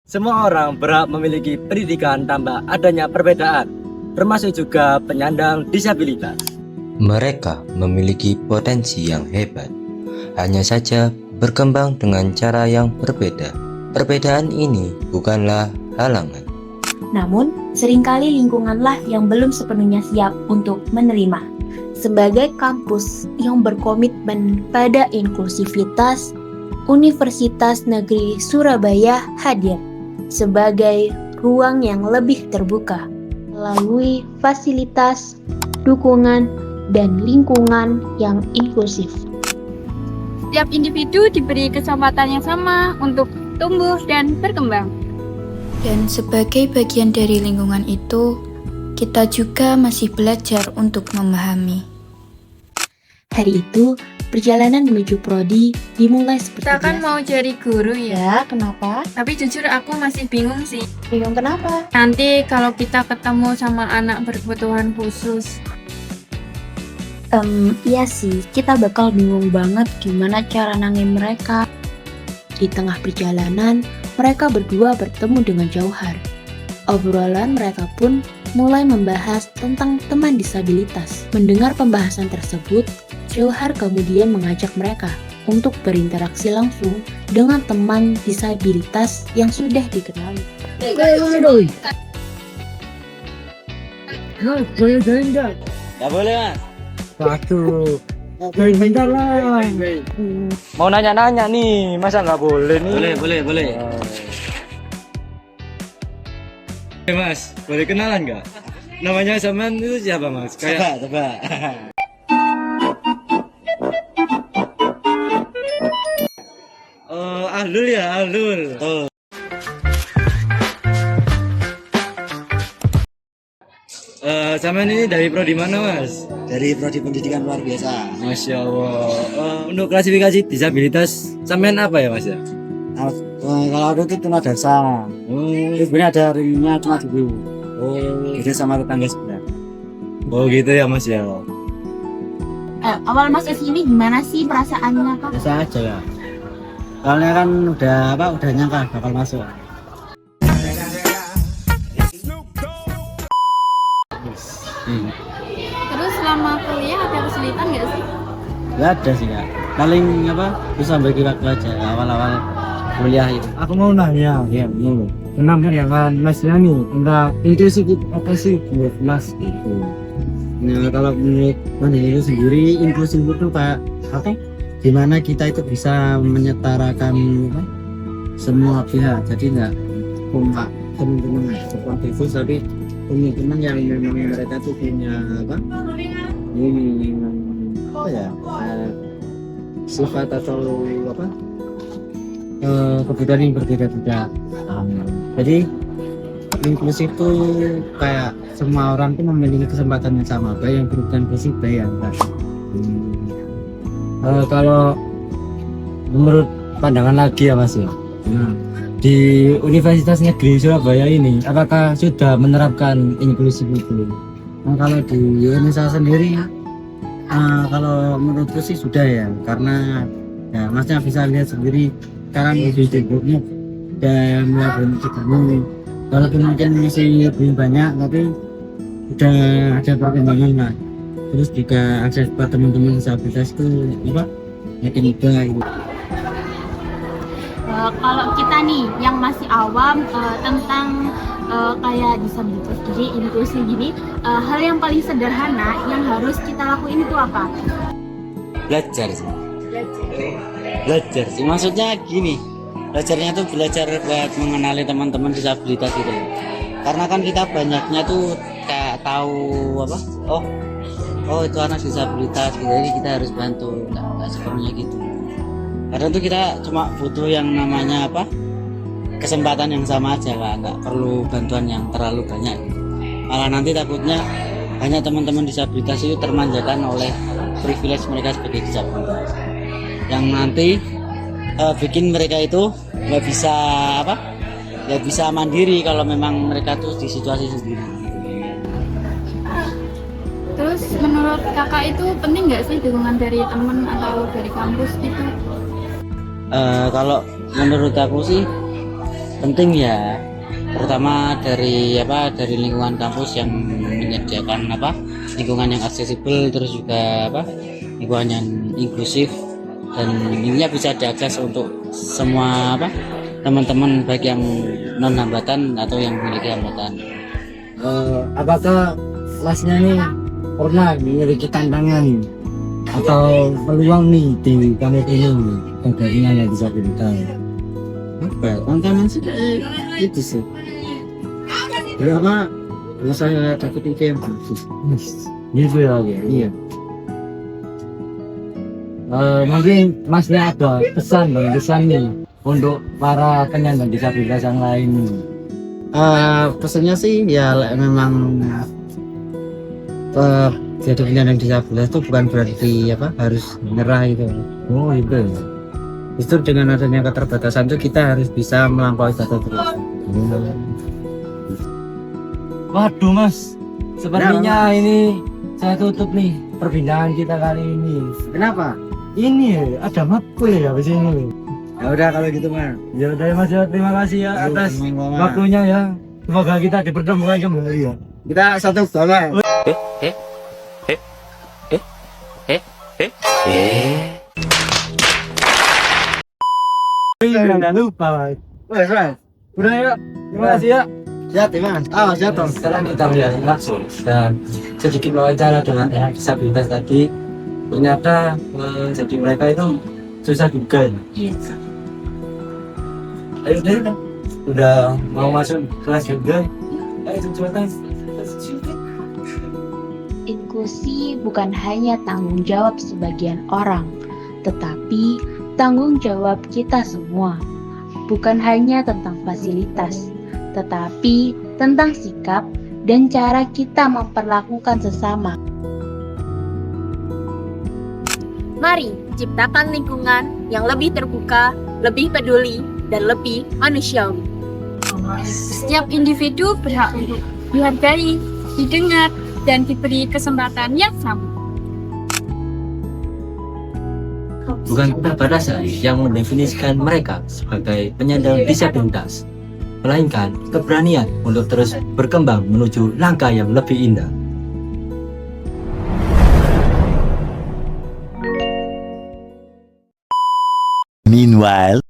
Semua orang berhak memiliki pendidikan tanpa adanya perbedaan, termasuk juga penyandang disabilitas. Mereka memiliki potensi yang hebat, hanya saja berkembang dengan cara yang berbeda. Perbedaan ini bukanlah halangan. Namun, seringkali lingkunganlah yang belum sepenuhnya siap untuk menerima. Sebagai kampus yang berkomitmen pada inklusivitas, Universitas Negeri Surabaya hadir sebagai ruang yang lebih terbuka melalui fasilitas, dukungan, dan lingkungan yang inklusif. Setiap individu diberi kesempatan yang sama untuk tumbuh dan berkembang. Dan sebagai bagian dari lingkungan itu, kita juga masih belajar untuk memahami. Hari itu, perjalanan menuju prodi dimulai seperti Kita kan biasa. mau jadi guru ya, Ya, kenapa? tapi jujur aku masih bingung sih. Bingung kenapa? Nanti kalau kita ketemu sama anak berkebutuhan khusus, Iya sih, kita bakal bingung banget gimana cara nangin mereka. Di tengah perjalanan, mereka berdua bertemu dengan Jauhar. Obrolan mereka pun mulai membahas tentang teman disabilitas. Mendengar pembahasan tersebut, Jauhar kemudian mengajak mereka untuk berinteraksi langsung dengan teman disabilitas yang sudah dikenali. Gak boleh mas. Waduh, bentar lah. Mau nanya-nanya nih, masa nggak boleh nih? Boleh. Mas, boleh kenalan nggak? Namanya Saman itu siapa mas? Coba. Ahlul ya, Ahlul. Saman ini dari prodi mana mas? Dari prodi pendidikan luar biasa. Masya Allah. Untuk klasifikasi disabilitas, Saman apa ya mas ya? Kalau aku itu tunadaksa. Sebenarnya ada ringnya cuma dulu. Beda sama tetangga sebelah. Oh gitu ya mas ya. awal masuk sini gimana sih perasaannya kak? Biasa aja ya. Soalnya kan udah nyangka bakal masuk. Terus selama kuliah ada kesulitan nggak sih? Gak ada sih ya. Paling bisa bagi waktu aja awal-awal kuliah itu. Aku mau nanya, Ya, dulu. kenapa ya kan Mas Yani tentang inklusif apa sih menurut Mas itu? Nah, kalau menurut Mas itu sendiri inklusif itu kayak apa? Gimana kita itu bisa menyetarakan semua pihak. Jadi nggak cuma teman-teman seperti itu, tapi teman-teman yang memang mereka tuh punya ini sifat atau kebutuhan yang berbeda-beda. Jadi inklusif itu kayak semua orang tuh memiliki kesempatan yang sama, baik yang berkebutuhan khusus baik yang enggak. Kalau menurut pandangan lagi ya Mas ya, di Universitas Negeri Surabaya ini apakah sudah menerapkan inklusif itu? Nah, kalau di Indonesia sendiri, kalau menurutku sih sudah ya, karena ya masnya bisa lihat sendiri sekarang di Facebooknya dan melakukan kita walaupun mungkin masih belum banyak, tapi udah ada perkembangan lah. Terus juga akses buat teman-teman disabilitas itu makin mudah gitu. Kalau kita nih yang masih awam tentang kayak disabilitas jadi inklusi gini, hal yang paling sederhana yang harus kita lakuin itu apa? Belajar sih, maksudnya gini, belajarnya tuh belajar buat mengenali teman-teman disabilitas itu, karena kan kita banyaknya tuh kayak tahu oh itu anak disabilitas gitu, jadi kita harus bantu, nggak sepenuhnya gitu. Kadang tuh kita cuma butuh yang namanya kesempatan yang sama aja lah, nggak perlu bantuan yang terlalu banyak gitu. Malah nanti takutnya banyak teman-teman disabilitas itu termanjakan oleh privilege mereka sebagai disabilitas, yang nanti bikin mereka itu nggak bisa mandiri kalau memang mereka tuh di situasi sendiri. Terus menurut kakak itu penting nggak sih dukungan dari teman atau dari kampus itu? Kalau menurut aku sih penting ya, terutama dari lingkungan kampus yang menyediakan lingkungan yang aksesibel, terus juga lingkungan yang inklusif, dan intinya bisa diakses untuk semua teman-teman, baik yang non hambatan atau yang memiliki hambatan. Apakah kelasnya nih pernah memiliki tantangan atau peluang nih di kampus ini terkait dengan disabilitas? Tantangan sih itu sih. Berapa saya takut itu yang bagus. Gitu ya, iya. Mungkin masnya ada pesan nih untuk para penyandang disabilitas yang lain nih. Pesannya sih ya memang jadi penyandang disabilitas itu bukan berarti harus menyerah itu. Oh itu. Justru dengan adanya keterbatasan itu kita harus bisa melampaui batas terus. Waduh mas, sepertinya ini saya tutup nih perbincangan kita kali ini. Kenapa? Ini ada makul ya di sini. Ya udah kalau gitu mah. Ya udah mas ya, terima kasih ya atas waktunya ya. Semoga kita dipertemukan kembali ya. Kita satu sama. Jangan lupa mas. Udah ya, terima kasih ya. Siap, Mas. Siap, Tom. Sekarang kita melihat langsung dan sedikit wawancara dengan yang disabilitas tadi. Ternyata jadi mereka itu susah juga. Yes. Ayo deh, udah mau masuk kelas juga. Ayo cepetan. Inklusi bukan hanya tanggung jawab sebagian orang, tetapi tanggung jawab kita semua. Bukan hanya tentang fasilitas, tetapi tentang sikap dan cara kita memperlakukan sesama. Mari ciptakan lingkungan yang lebih terbuka, lebih peduli, dan lebih manusiawi. Setiap individu berhak untuk dihargai, didengar, dan diberi kesempatan yang sama. Bukan keterbatasan yang mendefinisikan mereka sebagai penyandang disabilitas, melainkan keberanian untuk terus berkembang menuju langkah yang lebih indah. Meanwhile,